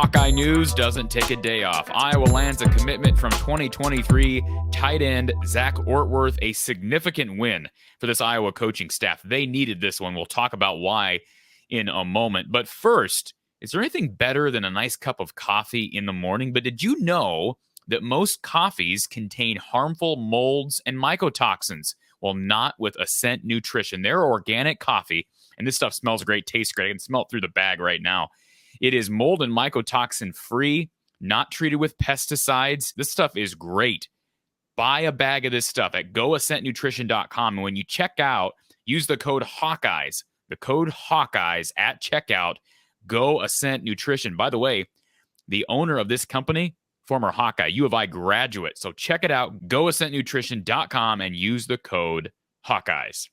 Hawkeye news doesn't take a day off. Iowa lands a commitment from 2023 tight end Zach Ortwerth, a significant win for this Iowa coaching staff. They needed this one. We'll talk about why in a moment. But first, is there anything better than a nice cup of coffee in the morning? But did you know that most coffees contain harmful molds and mycotoxins? Well, not with Ascent Nutrition. They're organic coffee, and this stuff smells great, tastes great. I can smell it through the bag right now. It is mold and mycotoxin free, not treated with pesticides. This stuff is great. Buy a bag of this stuff at goascentnutrition.com. And when you check out, use the code Hawkeyes. The code Hawkeyes at checkout. Go Ascent Nutrition. By the way, the owner of this company, former Hawkeye, U of I graduate. So check it out, goascentnutrition.com, and use the code Hawkeyes.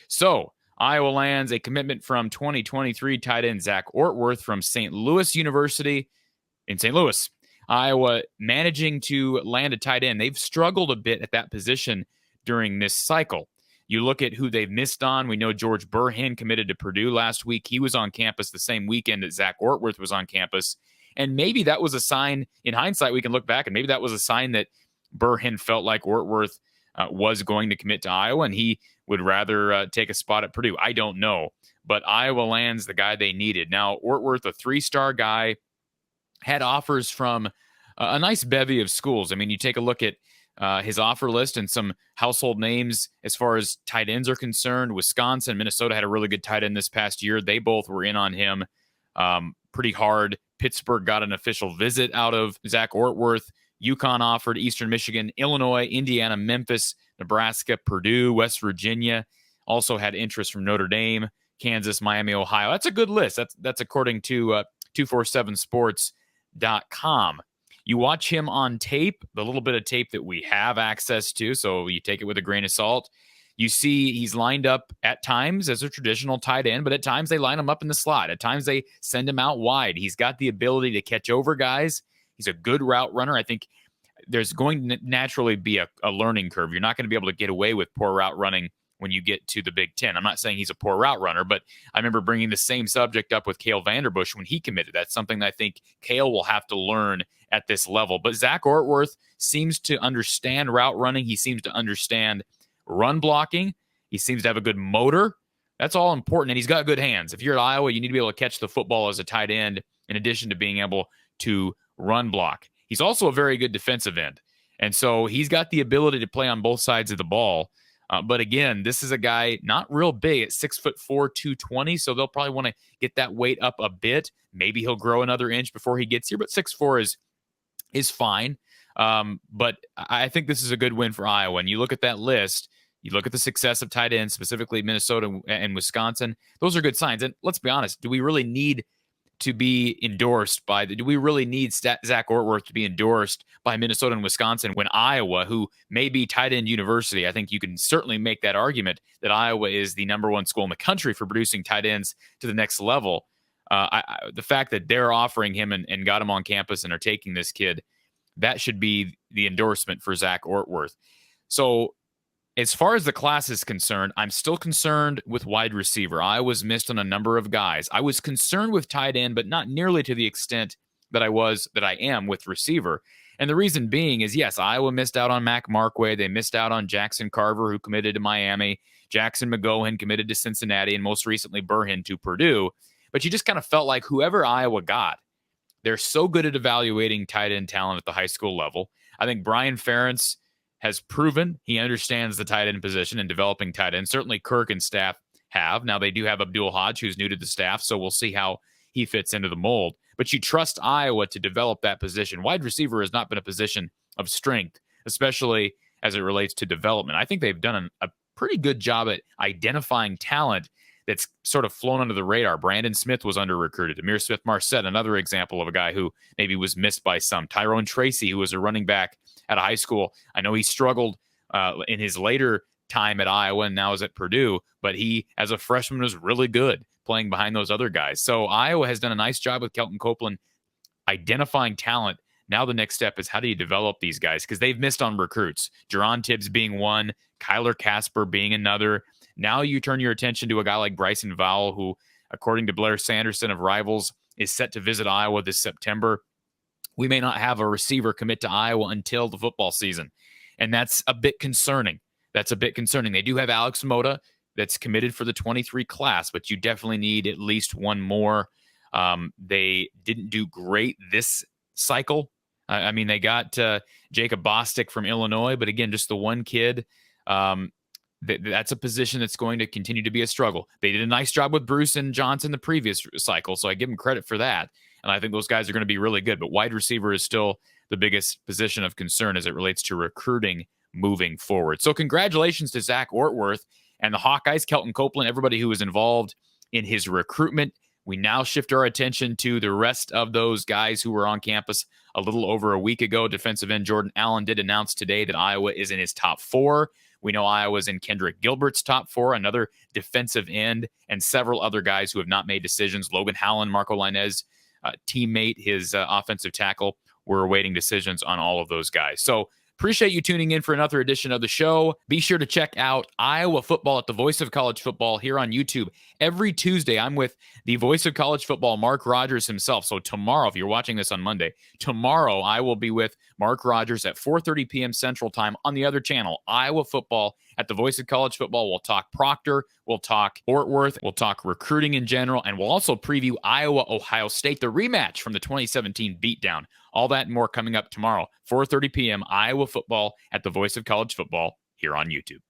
So Iowa lands a commitment from 2023 tight end Zach Ortwerth from St. Louis University in St. Louis. Iowa managing to land a tight end. They've struggled a bit at that position during this cycle. You look at who they've missed on. We know George Burhin committed to Purdue last week. He was on campus the same weekend that Zach Ortwerth was on campus. And maybe that was a sign, in hindsight, we can look back, and maybe that was a sign that Burhin felt like Ortwerth was going to commit to Iowa, and he would rather take a spot at Purdue. I don't know. But Iowa lands the guy they needed. Now, Ortwerth, a three-star guy, had offers from a nice bevy of schools. I mean, you take a look at his offer list and some household names as far as tight ends are concerned. Wisconsin, Minnesota had a really good tight end this past year. They both were in on him pretty hard. Pittsburgh got an official visit out of Zach Ortwerth. UConn offered, Eastern Michigan, Illinois, Indiana, Memphis, Nebraska, Purdue, West Virginia. Also had interest from Notre Dame, Kansas, Miami, Ohio. That's a good list. That's according to 247sports.com. You watch him on tape, the little bit of tape that we have access to, so you take it with a grain of salt. You see he's lined up at times as a traditional tight end, but at times they line him up in the slot. At times they send him out wide. He's got the ability to catch over guys. He's a good route runner. I think there's going to naturally be a learning curve. You're not going to be able to get away with poor route running when you get to the Big Ten. I'm not saying he's a poor route runner, but I remember bringing the same subject up with Cale Vanderbush when he committed. That's something that I think Cale will have to learn at this level. But Zach Ortwerth seems to understand route running. He seems to understand run blocking. He seems to have a good motor. That's all important, and he's got good hands. If you're at Iowa, you need to be able to catch the football as a tight end in addition to being able to run block. He's also a very good defensive end, and so he's got the ability to play on both sides of the ball. But again, this is a guy not real big at 6'4", 220, so they'll probably want to get that weight up a bit. Maybe he'll grow another inch before he gets here, but 6'4" is fine. But I think this is a good win for Iowa. And you look at that list, you look at the success of tight ends, specifically Minnesota and Wisconsin. Those are good signs. And let's be honest, do we really need to be endorsed by do we really need Zach Ortwerth to be endorsed by Minnesota and Wisconsin when Iowa, who may be tight end university, I think you can certainly make that argument that Iowa is the number one school in the country for producing tight ends to the next level. The fact that they're offering him and got him on campus and are taking this kid, that should be the endorsement for Zach Ortwerth. So as far as the class is concerned, I'm still concerned with wide receiver. Iowa's missed on a number of guys. I was concerned with tight end, but not nearly to the extent that I am with receiver. And the reason being is, yes, Iowa missed out on Mac Markway. They missed out on Jackson Carver, who committed to Miami. Jackson McGohan committed to Cincinnati, and most recently Burhin to Purdue. But you just kind of felt like whoever Iowa got, they're so good at evaluating tight end talent at the high school level. I think Brian Ferentz has proven he understands the tight end position and developing tight ends. Certainly Kirk and staff have. Now they do have Abdul Hodge, who's new to the staff, so we'll see how he fits into the mold. But you trust Iowa to develop that position. Wide receiver has not been a position of strength, especially as it relates to development. I think they've done a pretty good job at identifying talent that's sort of flown under the radar. Brandon Smith was under-recruited. Amir Smith-Marset, another example of a guy who maybe was missed by some. Tyrone Tracy, who was a running back at a high school. I know he struggled in his later time at Iowa and now is at Purdue, but he, as a freshman, was really good playing behind those other guys. So Iowa has done a nice job with Kelton Copeland identifying talent. Now the next step is how do you develop these guys? Because they've missed on recruits. Jerron Tibbs being one, Kyler Casper being another. Now you turn your attention to a guy like Bryson Vowell, who, according to Blair Sanderson of Rivals, is set to visit Iowa this September. We may not have a receiver commit to Iowa until the football season. And that's a bit concerning. They do have Alex Mota that's committed for the 23 class, but you definitely need at least one more. They didn't do great this cycle. I mean, they got Jacob Bostic from Illinois, but again, just the one kid. That's a position that's going to continue to be a struggle. They did a nice job with Bruce and Johnson the previous cycle, so I give them credit for that. And I think those guys are going to be really good. But wide receiver is still the biggest position of concern as it relates to recruiting moving forward. So congratulations to Zach Ortwerth and the Hawkeyes, Kelton Copeland, everybody who was involved in his recruitment. We now shift our attention to the rest of those guys who were on campus a little over a week ago. Defensive end Jordan Allen did announce today that Iowa is in his top 4. We know Iowa's in Kendrick Gilbert's top 4, another defensive end, and several other guys who have not made decisions. Logan Howland, Marco Linez, teammate, his offensive tackle. We're awaiting decisions on all of those guys. So appreciate you tuning in for another edition of the show. Be sure to check out Iowa football at the Voice of College Football here on YouTube. Every Tuesday, I'm with the Voice of College Football, Mark Rogers himself. So tomorrow, if you're watching this on Monday, tomorrow I will be with Mark Rogers at 4:30 p.m. Central Time on the other channel, Iowa football at the Voice of College Football. We'll talk Proctor, we'll talk Ortwerth, we'll talk recruiting in general, and we'll also preview Iowa-Ohio State, the rematch from the 2017 beatdown. All that and more coming up tomorrow, 4:30 p.m. Iowa football at the Voice of College Football here on YouTube.